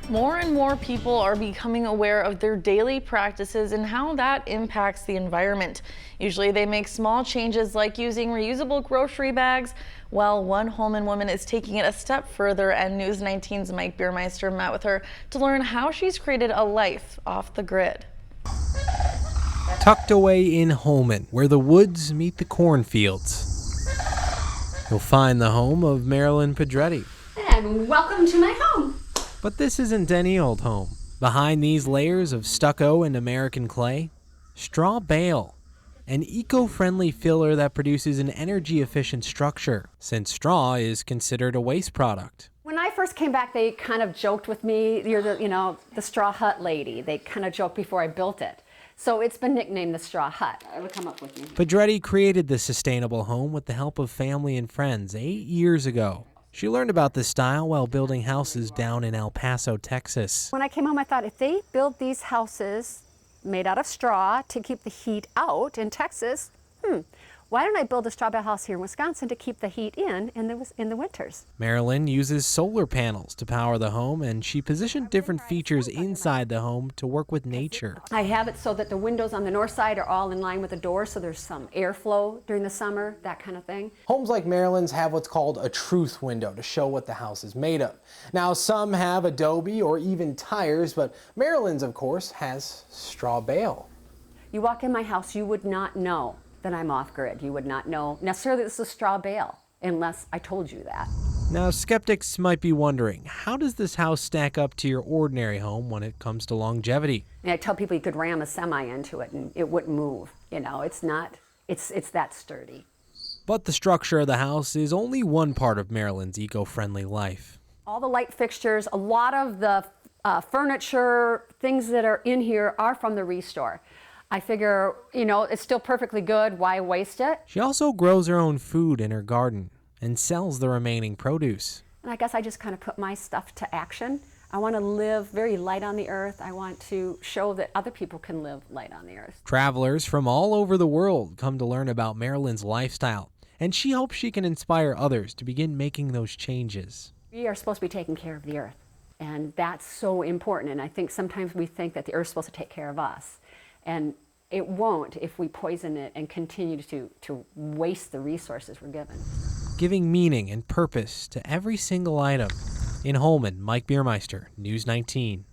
More and more people are becoming aware of their daily practices and how that impacts the environment. Usually they make small changes like using reusable grocery bags. Well, one Holmen woman is taking it a step further, and News 19's Mike Biermeister met with her to learn how she's created a life off the grid. Tucked away in Holmen, where the woods meet the cornfields, you'll find the home of Marilyn Pedretti. And welcome to my home. But this isn't any old home. Behind these layers of stucco and American clay, straw bale, an eco-friendly filler that produces an energy-efficient structure, since straw is considered a waste product. When I first came back, they kind of joked with me, "You're the straw hut lady." They kind of joked before I built it. So it's been nicknamed the Straw Hut. It would come up with me. Pedretti created this sustainable home with the help of family and friends 8 years ago. She learned about this style while building houses down in El Paso, Texas. When I came home, I thought, if they build these houses made out of straw to keep the heat out in Texas, why don't I build a straw bale house here in Wisconsin to keep the heat in the winters? Marilyn uses solar panels to power the home, and she positioned different features inside the home to work with nature. I have it so that the windows on the north side are all in line with the door, so there's some airflow during the summer, that kind of thing. Homes like Marilyn's have what's called a truth window to show what the house is made of. Now, some have adobe or even tires, but Marilyn's, of course, has straw bale. You walk in my house, you would not know that I'm off-grid. You would not know necessarily this is straw bale unless I told you that. Now, skeptics might be wondering, how does this house stack up to your ordinary home when it comes to longevity? And I tell people you could ram a semi into it and it wouldn't move. It's that sturdy. But the structure of the house is only one part of Marilyn's eco-friendly life. All the light fixtures, a lot of the furniture, things that are in here are from the Restore. I figure, it's still perfectly good. Why waste it? She also grows her own food in her garden and sells the remaining produce. And I guess I just kind of put my stuff to action. I want to live very light on the earth. I want to show that other people can live light on the earth. Travelers from all over the world come to learn about Marilyn's lifestyle, and she hopes she can inspire others to begin making those changes. We are supposed to be taking care of the earth, and that's so important. And I think sometimes we think that the earth's supposed to take care of us. And it won't if we poison it and continue to waste the resources we're given. Giving meaning and purpose to every single item. In Holmen, Mike Biermeister, News 19.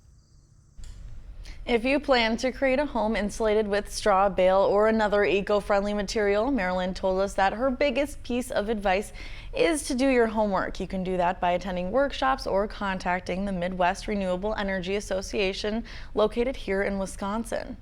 If you plan to create a home insulated with straw bale or another eco-friendly material, Marilyn told us that her biggest piece of advice is to do your homework. You can do that by attending workshops or contacting the Midwest Renewable Energy Association located here in Wisconsin.